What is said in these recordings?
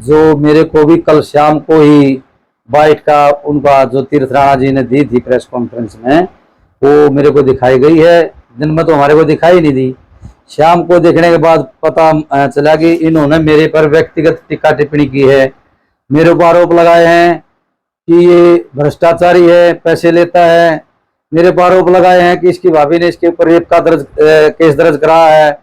जो मेरे को भी कल शाम को ही बाइट का उनका जो तीर्थ राणा जी ने दी थी प्रेस कॉन्फ्रेंस में, वो मेरे को दिखाई गई है। दिन में तो हमारे को दिखाई नहीं दी, शाम को देखने के बाद पता चला कि इन्होंने मेरे पर व्यक्तिगत टीका टिप्पणी की है। मेरे ऊपर आरोप लगाए हैं कि ये भ्रष्टाचारी है, पैसे लेता है। मेरे ऊपर आरोप लगाए हैं कि इसकी भाभी ने इसके ऊपर रेप का केस दर्ज करा है,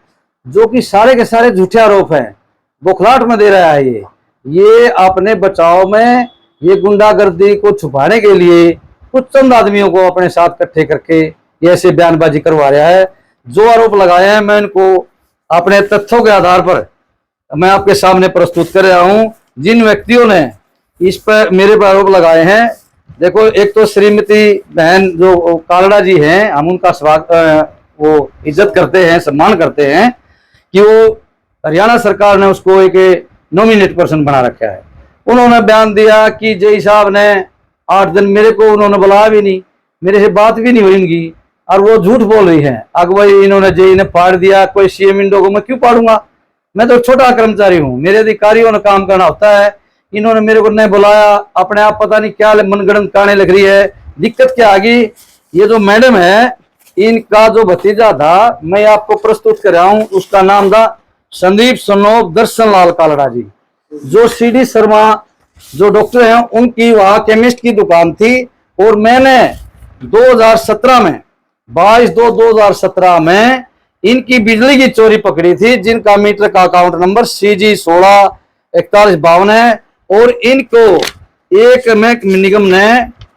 जो कि सारे के सारे झूठे आरोप हैं। बौखलाहट में दे रहा है ये अपने बचाव में, ये गुंडागर्दी को छुपाने के लिए कुछ चंद आदमियों को अपने साथ इकट्ठे करके ये ऐसे बयानबाजी करवा रहा है। जो आरोप लगाए हैं मैं इनको अपने तथ्यों के आधार पर मैं आपके सामने प्रस्तुत कर रहा हूं। जिन व्यक्तियों ने इस पर मेरे पर आरोप लगाए हैं, देखो, एक तो श्रीमती बहन जो कालड़ा जी हैं, हम उनका स्वागत वो इज्जत करते हैं, सम्मान करते हैं कि वो हरियाणा सरकार ने उसको एक नॉमिनेट पर्सन बना रखा है। उन्होंने बयान दिया कि जय साहब ने 8 दिन मेरे को उन्होंने बुलाया भी नहीं, मेरे से बात भी नहीं हुई इनकी, और वो झूठ बोल रही है। अगुवाई इन्होंने जेई ने फाड़ दिया, कोई सीएम इंडो को मैं क्यों फाड़ूंगा? मैं तो छोटा कर्मचारी हूँ, मेरे अधिकारियों ने काम करना होता है। इन्होंने मेरे को नहीं बुलाया, अपने आप पता नहीं क्या मनगढ़ंत कहानी लिख रही है। दिक्कत क्या आ गई, ये जो मैडम है इनका जो भतीजा था, मैं आपको प्रस्तुत कर रहा हूँ, उसका नाम था संदीप सनोप दर्शन लाल कालड़ा जी, जो सीडी शर्मा जो डॉक्टर हैं उनकी वहां केमिस्ट की दुकान थी। और मैंने 2017 में 22/2/2017 में इनकी बिजली की चोरी पकड़ी थी, जिनका मीटर का अकाउंट नंबर CG164152 है। और इनको एक निगम ने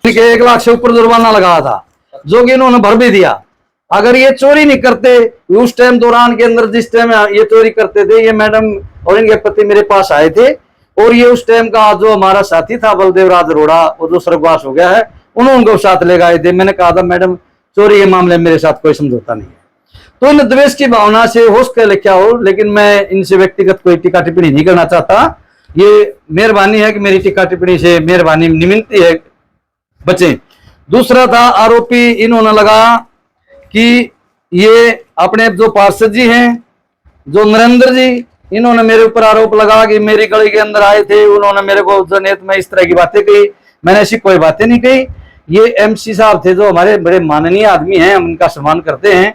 1 लाख से ऊपर जुर्माना लगाया था, जो कि इन्होंने भर भी दिया। अगर ये चोरी नहीं करते उस टाइम दौरान के अंदर, जिस टाइम ये चोरी करते थे, ये मैडम और इनके पति मेरे पास आए थे। और ये उस टाइम का जो हमारा साथी था बलदेव राज अरोड़ा, वो जो स्वर्गवास हो गया है, उन्होंने उनको साथ ले गए थे। मैंने कहा था मैडम चोरी के मामले में मेरे साथ कोई समझौता नहीं है। तो इन द्वेष की भावना से हो सके लिखा हो, लेकिन मैं इनसे व्यक्तिगत कोई टीका टिप्पणी नहीं करना चाहता। ये मेहरबानी है कि मेरी टीका टिप्पणी से मेहरबानी निमित्त है बचे। दूसरा था आरोपी इन्होंने लगा कि ये अपने जो पार्षद जी हैं, जो नरेंद्र जी, इन्होंने मेरे ऊपर आरोप लगा कि मेरी गली के अंदर आए थे, उन्होंने मेरे को जनेत में इस तरह की बातें कही। मैंने ऐसी कोई बातें नहीं कही। ये MC साहब थे जो हमारे बड़े माननीय आदमी हैं, हम उनका सम्मान करते हैं।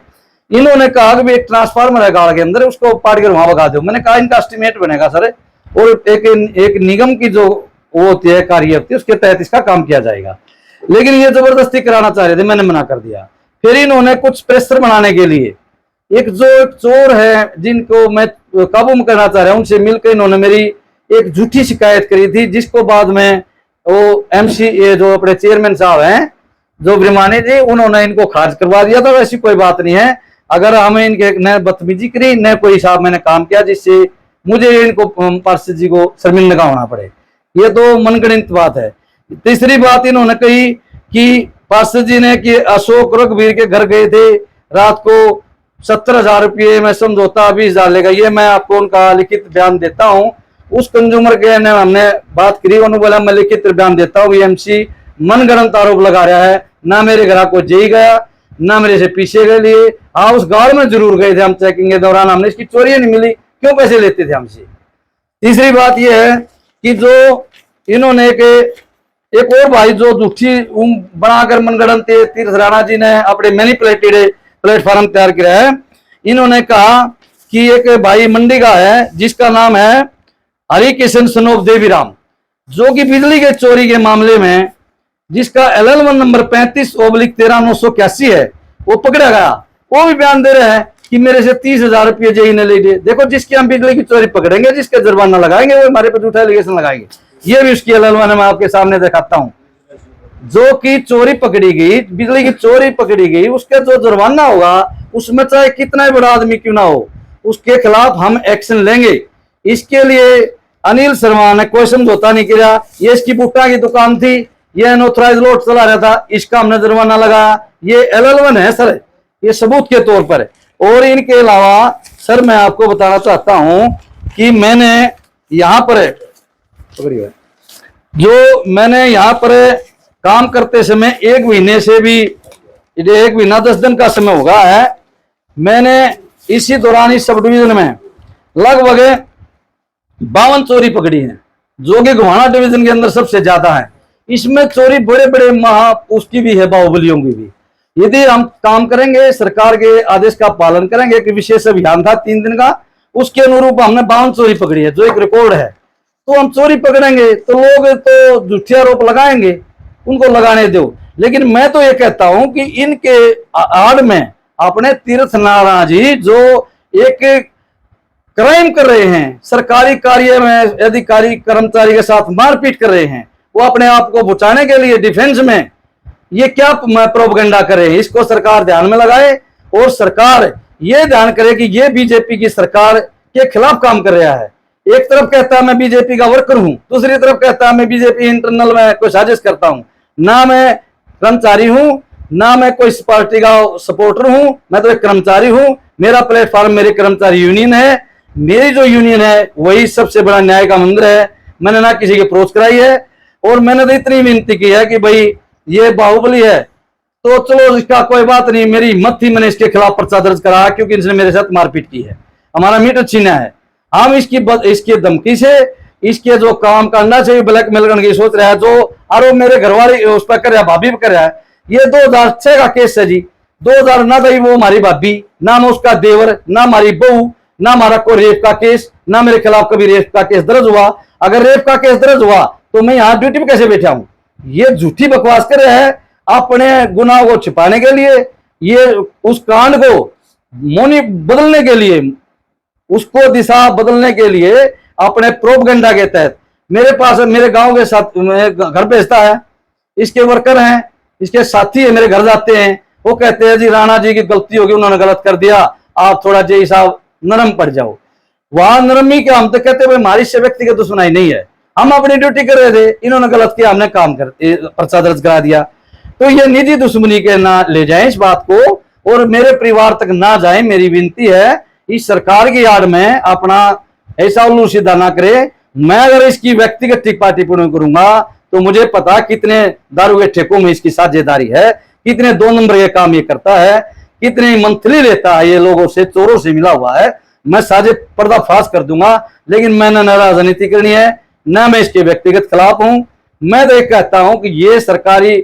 इन्होंने कहा कि एक ट्रांसफार्मर है गाड़ के अंदर, उसको पाड़ कर वहां भगा दो। मैंने कहा इनका एस्टिमेट बनेगा सर, और एक निगम की जो वो होती है कार्य होती है, उसके तहत इसका काम किया जाएगा। लेकिन ये जबरदस्ती कराना चाह रहे थे, मैंने मना कर दिया। फिर इन्होंने कुछ प्रेशर बनाने के लिए एक चोर है जिनको मैं काबू में करना चाह रहा हूं, उनसे मिलकर इन्होंने मेरी एक झूठी शिकायत करी थी, जिसको बाद में वो MC ये जो अपने चेयरमैन साहब हैं जो ब्रह्मानी जी, उन्होंने इनको खारिज करवा दिया था। वैसी कोई बात नहीं है। अगर हमें इनके न बदतमीजी करी न कोई साहब मैंने काम किया जिससे मुझे इनको पार्षद जी को शर्मिंदा होना पड़े, ये तो मनगढ़ंत बात है। तीसरी बात इन्होंने कही कि पार्षद जी ने कि अशोक रघुवीर के घर गए थे रात को, 70,000 रुपये में समझौता 20,000 लेगा। ये मैं आपको उनका लिखित बयान देता हूं। उस कंज्यूमर के ने हमने बात करी, उन्होंने बोला मैं लिखित बयान देता हूँ। MC मनगढ़ंत आरोप लगा रहा है, ना मेरे घर को जेई गया, ना मेरे से पीछे के लिए। हाँ, उस गांव में जरूर गए थे हम चेकिंग के दौरान, हमने इसकी चोरी नहीं मिली, क्यों पैसे लेते थे हमसे। तीसरी बात यह है कि जो इन्होंने एक और भाई जो झूठी बनाकर मनगढ़ंत तीर्थ राणा जी ने अपने मैनिपुलेटेड प्लेटफॉर्म तैयार किया है। इन्होंने कहा कि एक भाई मंडी का है जिसका नाम है हरिकिशन सनोप देवीराम, जो कि बिजली के चोरी के मामले में जिसका LL1 नंबर 35/13/981 है, वो पकड़ा गया। वो भी बयान दे रहे हैं कि मेरे से 30,000 रुपये जेई ने ले लिए। देखो, जिसकी हम बिजली की चोरी पकड़ेंगे, जिसके जुर्माना लगाएंगे, वो हमारे पर झूठा एलिगेशन लगाएंगे। ये भी उसकी LL1 मैं आपके सामने दिखाता हूं। जो कि चोरी पकड़ी गई, बिजली की चोरी पकड़ी गई, उसका जो जुर्माना होगा उसमें चाहे कितना ही बड़ा आदमी क्यों ना हो, उसके खिलाफ हम एक्शन लेंगे। इसके लिए अनिल शर्मा ने कोई समझौता नहीं किया। ये इसकी भुट्टा की दुकान थी, ये अनऑथराइज लोड चला रहा था, इसका हमने जुर्माना लगाया। ये LL1 है सर, ये सबूत के तौर पर। और इनके अलावा सर मैं आपको बताना चाहता हूं कि मैंने यहां पर काम करते समय 1 महीने से भी 1 महीना 10 दिन का समय होगा है। मैंने इसी दौरान इस सब डिवीजन में लगभग 52 चोरी पकड़ी है। जो कि गोहाना डिवीजन के अंदर सबसे ज्यादा है। इसमें चोरी बड़े बड़े उसकी भी है, बाहुबलियों की भी। यदि हम काम करेंगे, सरकार के आदेश का पालन करेंगे, कि विशेष अभियान था 3 दिन का, उसके अनुरूप हमने 52 चोरी पकड़ी है, जो एक रिकॉर्ड है। तो हम चोरी पकड़ेंगे तो लोग तो झूठे आरोप लगाएंगे, उनको लगाने दो। लेकिन मैं तो ये कहता हूं कि इनके आड़ में अपने तीर्थ नारायण जी जो एक क्राइम कर रहे हैं, सरकारी कार्य में अधिकारी कर्मचारी के साथ मारपीट कर रहे हैं, वो अपने आप को बचाने के लिए डिफेंस में ये क्या प्रोपगेंडा करे, इसको सरकार ध्यान में लगाए। और सरकार ये ध्यान करे कि ये बीजेपी की सरकार के खिलाफ काम कर रहा है। एक तरफ कहता है मैं बीजेपी का वर्कर हूं, दूसरी तरफ कहता है मैं बीजेपी इंटरनल में कोई साजिश करता हूं। ना मैं कर्मचारी हूं, ना मैं कोई पार्टी का सपोर्टर हूं, मैं तो एक कर्मचारी हूं। मेरा प्लेटफॉर्म मेरी कर्मचारी यूनियन है, मेरी जो यूनियन है वही सबसे बड़ा न्याय का मंदिर है। मैंने ना किसी की अप्रोच कराई है, और मैंने तो इतनी विनती की है कि भाई ये बाहुबली है तो चलो इसका कोई बात नहीं, मेरी हिम्मत थी, मैंने इसके खिलाफ पर्चा दर्ज करा, क्योंकि इसने मेरे साथ मारपीट की है, हमारा मीटर छीना है। हम इसकी धमकी से, इसके जो काम करना चाहिए ब्लैकमेल करने की सोच रहा है, जो आरोप मेरे घरवाली उस पर कर रहा है, भाभी पर कर रहा है। ये 2006 का केस है जी। 2000 ना गई वो हमारी भाभी, ना मैं उसका देवर, ना हमारी बहू, ना हमारा कोई रेप का केस, ना मेरे खिलाफ कभी रेप का केस दर्ज हुआ। अगर रेप का केस दर्ज हुआ तो मैं यहां ड्यूटी पे कैसे बैठा हूं? ये झूठी बकवास कर रहा है अपने गुनाह को छिपाने के लिए, ये उस कांड को मोनी बदलने के लिए, उसको दिशा बदलने के लिए अपने प्रोपगेंडा के तहत मेरे पास, मेरे गांव के साथ घर भेजता है। इसके वर्कर हैं, इसके साथी है, मेरे घर जाते हैं, वो कहते हैं जी राणा जी की गलती होगी, उन्होंने गलत कर दिया, आप थोड़ा जी साहब नरम पड़ जाओ। वहां नरमी के हम तो कहते हैं हमारी से व्यक्तिगत दुश्मनी नहीं है, हम अपनी ड्यूटी कर रहे थे, इन्होंने गलत किया, हमने काम कर पर्चा दर्ज करा दिया। तो ये निजी दुश्मनी के ना ले जाएं इस बात को, और मेरे परिवार तक ना जाए। मेरी विनती है इस सरकार की आड़ में अपना ऐसा उल्लू सीधा ना करे। मैं अगर इसकी व्यक्तिगत टिप्पा टिप्पणी करूंगा तो मुझे पता कितने दारू के ठेकों में इसकी साझेदारी है, कितने 2 नंबर के काम ये करता है, कितने मंथली लेता है ये लोगों से, चोरों से मिला हुआ है। मैं साझे पर्दाफाश कर दूंगा, लेकिन मैंने न राजनीति करनी है, न मैं इसके व्यक्तिगत खिलाफ हूं। मैं तो एक कहता हूं कि ये सरकारी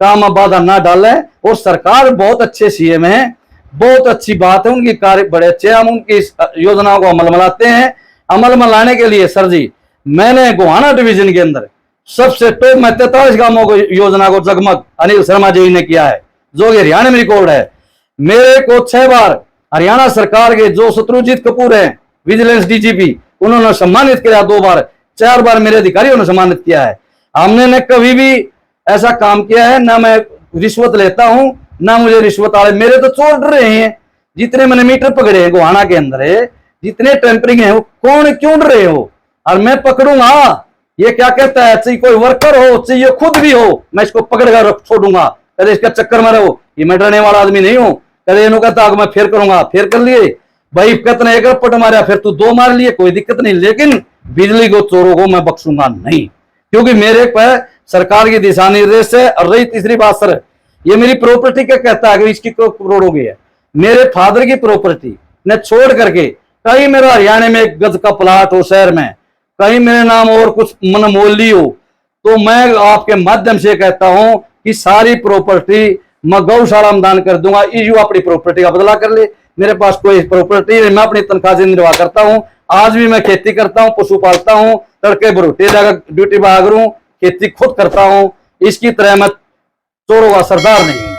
काम बाधा ना डाले, और सरकार बहुत अच्छे सीएम है, बहुत अच्छी बात है, उनकी कार्य बड़े अच्छे, हम उनकी योजनाओं को अमल में लाते हैं। अमल में लाने के लिए सर जी मैंने गोहाना डिवीजन के अंदर सबसे टॉप में 43 गांवों को योजना को जगमग अनिल शर्मा जी ने किया है, जो कि हरियाणा में रिकॉर्ड है। मेरे को 6 बार हरियाणा सरकार के जो शत्रुजीत कपूर है विजिलेंस डीजीपी, उन्होंने सम्मानित किया 2 बार, 4 बार मेरे अधिकारियों ने सम्मानित किया है। हमने न कभी भी ऐसा काम किया है, ना मैं रिश्वत लेता हूं, ना मुझे रिश्वत वाले, मेरे तो चोर डर रहे हैं। जितने मैंने मीटर पकड़े हैं गोहाना के अंदर है, जितने टेम्परिंग है, वो कौन क्यों डर रहे हो? और मैं पकड़ूंगा, ये क्या कहता है, चाहे कोई वर्कर हो, चाहे खुद भी हो, मैं इसको पकड़ कर छोड़ूंगा। कदे इसका चक्कर में रहो, ये मैं डरने वाला आदमी नहीं हूं। कदे इन्हों कहता मैं फेर करूंगा, फेर कर लिए भाई, कितने एक रपट मारा, फिर तू 2 मार लिए, कोई दिक्कत नहीं। लेकिन बिजली को चोरों को मैं बख्शूंगा नहीं, क्योंकि मेरे पर सरकार की दिशा निर्देश है। और रही तीसरी बात सर, ये मेरी प्रॉपर्टी क्या कहता है कि इसकी करोड़ों की है, मेरे फादर की प्रॉपर्टी ने छोड़ करके कहीं मेरा हरियाणा में 1 गज का प्लाट हो शहर में, कहीं मेरे नाम और कुछ मनमोली हो, तो मैं आपके माध्यम से कहता हूं कि सारी प्रॉपर्टी मैं गौशाला में दान कर दूंगा। यू अपनी प्रॉपर्टी का बदला कर ले, मेरे पास कोई प्रॉपर्टी नहीं, मैं अपनी तनख्वाह से निर्वाह करता हूं। आज भी मैं खेती करता हूं, पशु पालता हूं, तड़के बरोटे जाकर ड्यूटी भाग रू, खेती खुद करता हूं। इसकी तरह मैं चोरों का सरदार नहीं हूं।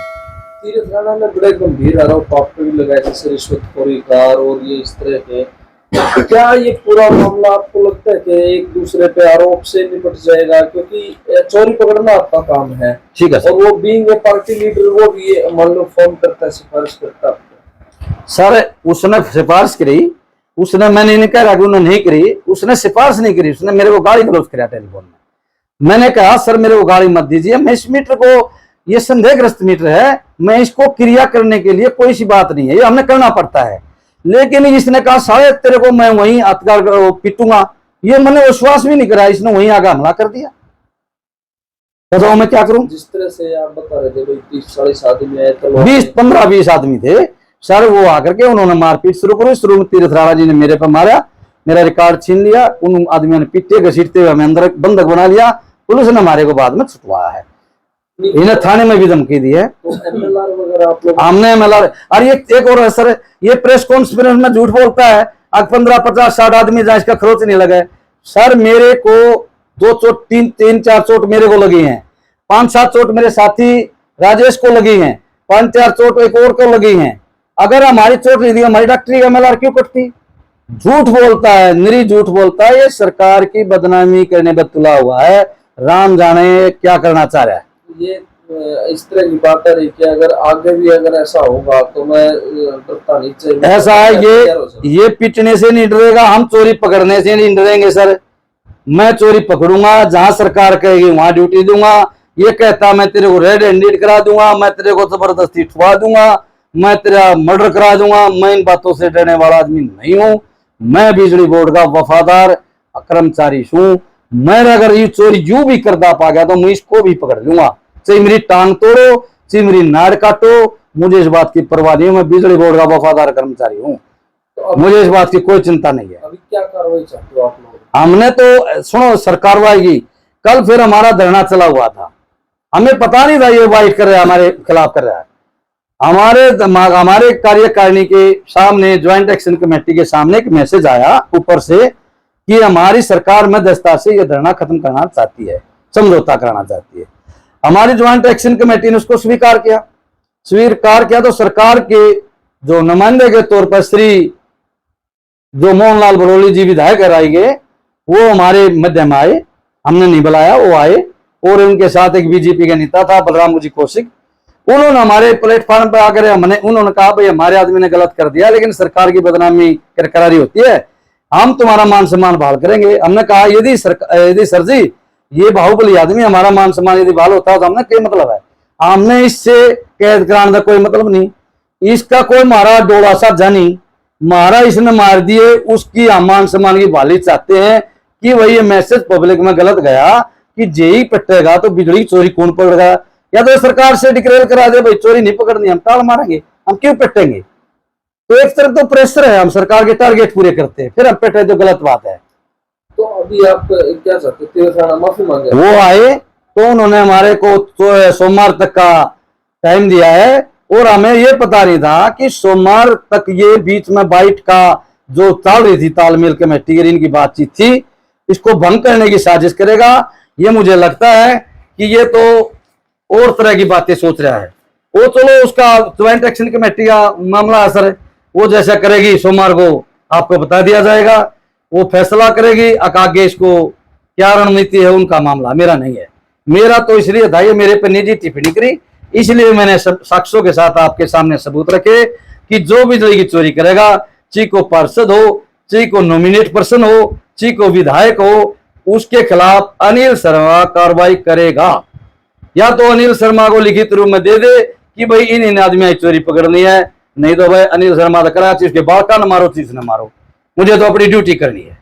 तीर्थ राणा ने बड़े गंभीर आरोप आप पे भी लगाए, जैसे रिश्वतखोरी का और ये इस तरह के। क्या ये पूरा मामला आपको लगता है कि एक दूसरे पे आरोप से निपट जाएगा? क्योंकि चोरी पकड़ना आपका काम है, ठीक है, और वो बीइंग ए पार्टी लीडर वो भी मान लो फोन करता है, सिफारिश करता है सर। उसने सिफारिश करी, उसने, मैंने नहीं कह रहा कि उन्होंने नहीं करी, उसने सिफारिश नहीं करी, उसने मेरे को गाली गलौज किया टेलीफोन में। मैंने कहा सर मेरे को गाली मत दीजिए, मैं इस मीटर को, ये संदेहग्रस्त मीटर है, मैं इसको क्रिया करने के लिए कोई सी बात नहीं है, ये हमने करना पड़ता है। लेकिन इसने कहा शायद तेरे को मैं वहीं हथियार पीटूंगा, ये मैंने विश्वास भी नहीं करा, इसने वहीं आगे हमला कर दिया। बताओ मैं क्या करूं? जिस तरह से आप बता रहे थे 30-40 आदमी आए, 15-20 आदमी थे सर। वो आकर के उन्होंने मारपीट शुरू करी। शुरू में तीर्थ राणा जी ने मेरे पर मारा, मेरा रिकॉर्ड छीन लिया, उन आदमियों ने पीटे घसीटते हुए हमें अंदर बंधक बना लिया। पुलिस ने हमारे को बाद में छुटवाया है, इन्हें थाने में भी धमकी दी है। तो MLR वगैरह आप लोग हमने MLR, और ये एक और है सर, ये प्रेस कॉन्फ्रेंस में झूठ बोलता है। अब 15, 50, 60 आदमी जहाँ इसका खरोच नहीं लगा है। सर मेरे को 2 चोट, 3-4 चोट मेरे को लगी हैं, 5-7 चोट मेरे साथी राजेश को लगी हैं, 5-4 चोट एक और को लगी हैं। अगर हमारी चोट नहीं थी, हमारी डॉक्टरी MLR क्यों कटती? झूठ बोलता है, निरी झूठ बोलता है। ये सरकार की बदनामी करने पर तुला हुआ है। राम जाने क्या करना चाह रहा है। ये इस तरह की बात है कि अगर आगे भी अगर ऐसा होगा तो मैं डरता नहीं चाहिए। ऐसा है, ये पिटने से नहीं डरेगा, हम चोरी पकड़ने से नहीं डरेंगे सर। मैं चोरी पकड़ूंगा, जहां सरकार कहेगी वहां ड्यूटी दूंगा। ये कहता मैं तेरे को रेड हैंडेड करा दूंगा, मैं तेरे को जबरदस्ती ठुआ दूंगा, मैं तेरा मर्डर करा दूंगा। मैं इन बातों से डरने वाला आदमी नहीं हूं। मैं बिजली बोर्ड का वफादार कर्मचारी हूं। मैं अगर ये चोरी यूं भी करदा पा गया तो मैं इसको भी पकड़ लूंगा, चाहे मेरी टांग तोड़ो, चाहे मेरी नाड़ काटो, मुझे इस बात की परवाह नहीं है। मैं बिजली बोर्ड का वफादार कर्मचारी हूँ, तो मुझे इस बात की कोई चिंता नहीं है। अभी क्या कार्रवाई चाहते हो आप लोग? हमने तो सुनो सर कार्रवाई की। कल फिर हमारा धरना चला हुआ था, हमें पता नहीं था ये वाइट कर रहा है, हमारे खिलाफ कर रहा है। हमारे कार्यकारिणी के सामने, ज्वाइंट एक्शन कमेटी के सामने एक मैसेज आया ऊपर से कि हमारी सरकार मध्यस्थता से ये धरना खत्म करना चाहती है, समझौता कराना चाहती है। हमारी ज्वाइंट एक्शन कमेटी ने उसको स्वीकार किया। तो सरकार के जो नुमाइंदे के तौर पर श्री जो मोहनलाल बड़ोली जी विधायक रहेंगे, वो हमारे मध्य में आए। हमने नहीं बुलाया, वो आए, और उनके साथ एक बीजेपी का नेता था बलराम जी कौशिक। उन्होंने हमारे प्लेटफॉर्म पर आकर उन्होंने कहा भाई हमारे आदमी ने गलत कर दिया, लेकिन सरकार की बदनामी करारी होती है, हम तुम्हारा मान सम्मान बहाल करेंगे। हमने कहा यदि सर जी ये बाहुबली आदमी हमारा मान सम्मान यदि बहाल होता है तो हमने क्या मतलब है? हमने इससे कैद कराने का कोई मतलब नहीं, इसका कोई मारा डोला सा जानी मारा इसने मार दिए, उसकी हम मान सम्मान की बहाली चाहते हैं कि वही ये मैसेज पब्लिक में गलत गया कि जेई पट्टेगा तो बिजली चोरी कौन पकड़ेगा? या तो सरकार से डिक्लेयर करा दे भाई चोरी नहीं पकड़नी, हम ताल मारेंगे, हम क्यों पट्टेंगे? तो एक तरफ तो प्रेशर है, हम सरकार के टारगेट पूरे करते हैं, फिर हम पट्टे तो गलत बात है। तो अभी आप क्या चाहते हो? माफी मांगे? वो आए तो उन्होंने हमारे को तो सोमवार तक का टाइम दिया है, और हमें ये पता नहीं था कि सोमवार तक ये बीच में बाइट का जो चल रही थी तालमेल कमेटी की इनकी बातचीत थी, इसको भंग करने की साजिश करेगा। ये मुझे लगता है कि ये तो और तरह की बातें सोच रहा है। वो चलो उसका ज्वाइंट एक्शन कमेटी का मामला असर है, वो जैसा करेगी सोमवार को आपको बता दिया जाएगा, वो फैसला करेगी। आगे इसको क्या रणनीति है उनका मामला, मेरा नहीं है। मेरा तो इसलिए था ये मेरे पे निजी टिप्पणी करी, इसलिए मैंने साक्ष्यों के साथ आपके सामने सबूत रखे कि जो बिजली की चोरी करेगा, चाहे को पार्षद हो, चाहे को नॉमिनेट पर्सन हो, चाहे को विधायक हो, उसके खिलाफ अनिल शर्मा कार्रवाई करेगा। या तो अनिल शर्मा को लिखित रूप में दे दे कि भाई इन आदमियों की चोरी पकड़नी है, नहीं तो भाई अनिल शर्मा तो करा, चीज के बाल का न मारो, चीज न मारो, मुझे तो अपनी ड्यूटी करनी है।